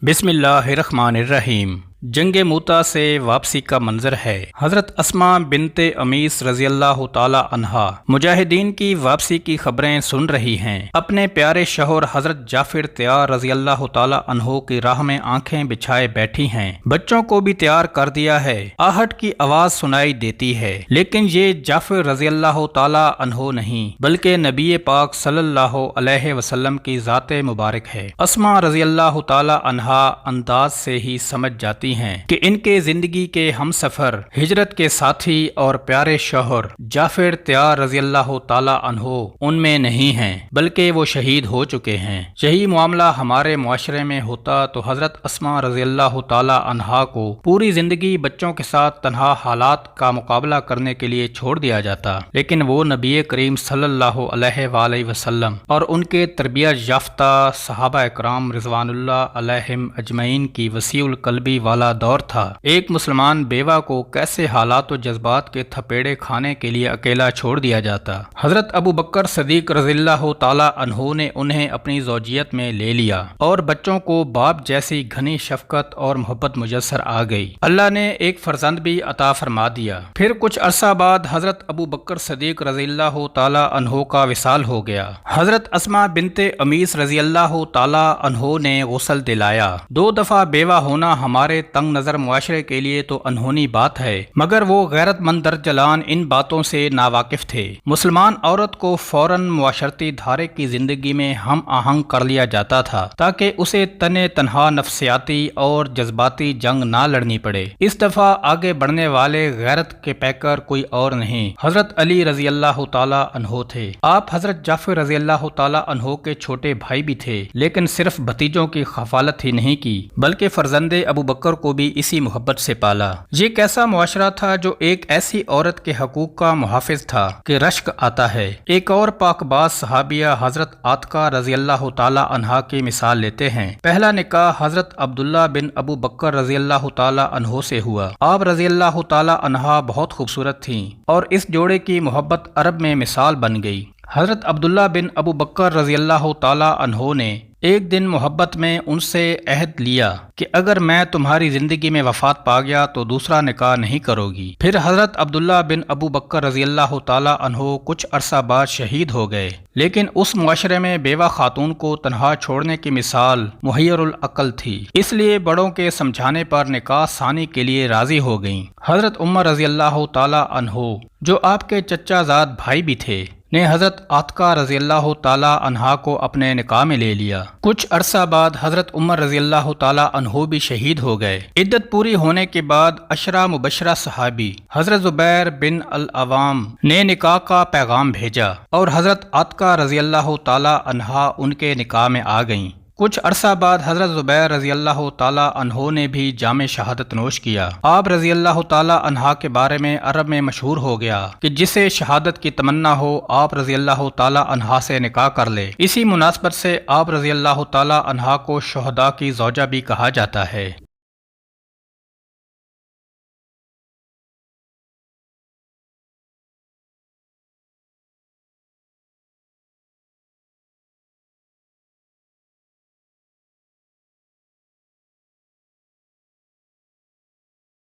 बिस्मिल्लाहिर्रहमानिर्रहीम। जंग मूता से वापसी का मंजर है। हज़रत अस्मा बिनते अमीस रज़ी अल्लाह ताला अन्हा मुजाहिदीन की वापसी की खबरें सुन रही हैं। अपने प्यारे शौहर हज़रत जाफिर तैयार रज़ी अल्लाह ताला अन्हो की राह में आंखें बिछाए बैठी हैं। बच्चों को भी तैयार कर दिया है। आहट की आवाज़ सुनाई देती है, लेकिन ये जाफिर रज़ी अल्लाह ताला अन्हो नहीं, बल्कि नबी पाक सल्लल्लाहु अलैहि वसल्लम की ज़ाते मुबारक है। अस्मा रज़ी अल्लाह ताला अन्हा अंदाज से ही समझ जाती हैं कि इनके जिंदगी के हमसफर, हिजरत के साथी और प्यारे शौहर जाफिर तैयार रज़ी अल्लाह ताला अन्हो उनमें नहीं हैं, बल्कि वो शहीद हो चुके हैं। यही मामला हमारे मुआशरे में होता तो हजरत अस्मा रज़ी अल्लाह ताला अन्हा को पूरी जिंदगी बच्चों के साथ तन्हा हालात का मुकाबला करने के लिए छोड़ दिया जाता, लेकिन वो नबी करीम सल्लल्लाहु अलैहि वसल्लम और उनके तरबियत याफ्ता सहाबा इकराम रिज़वानुल्लाह अलैहिम अजमईन की वसीउल कल्बी वाला दौर था। एक मुसलमान बेवा को कैसे हालात और जज्बात के थपेड़े खाने के लिए अकेला छोड़ दिया जाता। हजरत अबू बकर सदीक रज़ियल्लाहु ताला अन्हु ने उन्हें अपनी ज़ौजियत में ले लिया और बच्चों को बाप जैसी घनी शफकत और मोहब्बत मुयस्सर आ गई। अल्लाह ने एक फर्जंद भी अता फरमा दिया। फिर कुछ अरसा बाद हजरत अबू बकर सदीक रज़ियल्लाहु ताला अन्हु का विसाल हो गया। हजरत अस्मा बिनते अमीस रज़ियल्लाहु ताला अन्हु ने गुस्ल दिलाया। 2 दफा बेवा होना हमारे तंग नजर मुआशरे के लिए तो अनहोनी बात है, मगर वो गैरतमंद दरजलान इन बातों से नावाकिफ थे। मुसलमान औरत को फौरन मुआशरती धारे की जिंदगी में हम आहंग कर लिया जाता था, ताकि उसे तने तनहा नफ्सियाती और जज्बाती जंग ना लड़नी पड़े। इस दफा आगे बढ़ने वाले गैरत के पैकर कोई और नहीं, हजरत अली रजी अल्लाह ताला अन्हो थे। आप हजरत जाफिर रजी अल्लाह ताला अन्हो के छोटे भाई भी थे, लेकिन सिर्फ भतीजों की खफालत ही नहीं की, बल्कि फर्जंदे अबू बकर को भी इसी मोहब्बत से पाला। ये कैसा मुआशरा था जो एक ऐसी औरत के हकूक का मुहाफिज था कि रश्क आता है। एक और पाकबाज सहाबिया हजरत आतका रजी अल्लाह ताला अन्हा की मिसाल लेते हैं। पहला निकाह हजरत अब्दुल्ला बिन अबू बकर रजी अल्लाह ताला अन्हो से हुआ। आप रजी अल्लाह ताला अन्हा बहुत खूबसूरत थीं और इस जोड़े की मोहब्बत अरब में मिसाल बन गई। हजरत अब्दुल्ला बिन अबू बकर रजी अल्लाह ताला अन्हो ने एक दिन मोहब्बत में उनसे अहद लिया कि अगर मैं तुम्हारी जिंदगी में वफात पा गया तो दूसरा निकाह नहीं करोगी। फिर हजरत अब्दुल्ला बिन अबू बकर रजी अल्लाह ताला अन्हो कुछ अरसा बाद शहीद हो गए, लेकिन उस मुआशरे में बेवा खातून को तन्हा छोड़ने की मिसाल मुहय्यरुल अकल थी, इसलिए बड़ों के समझाने पर निकाह सानी के लिए राजी हो गईं। हजरत उमर रजी अल्लाह ताला अन्हो, जो आपके चचाजाद भाई भी थे, ने हजरत आतका रजी अल्लाह ताला अन्हा को अपने निकाह में ले लिया। कुछ अरसा बाद हजरत उमर रजी अल्लाह ताला अन्हो भी शहीद हो गए। इद्दत पूरी होने के बाद अशरा मुबशरा सहाबी हजरत जुबैर बिन अल अवाम ने निकाह का पैगाम भेजा और हजरत आतका रजी अल्लाह ताला अन्हा उनके निकाह में आ गईं। कुछ अरसा बाद हजरत जुबैर रजी अल्लाह ताला अन्हो ने भी जामे शहादत नोश किया। आप रजी अल्लाह ताला अन्हा के बारे में अरब में मशहूर हो गया कि जिसे शहादत की तमन्ना हो आप रजी अल्लाह ताला अन्हा से निकाह कर ले। इसी मुनासबत से आप रजी अल्लाह ताला अन्हा को शुहदा की ज़ौजा भी कहा जाता है।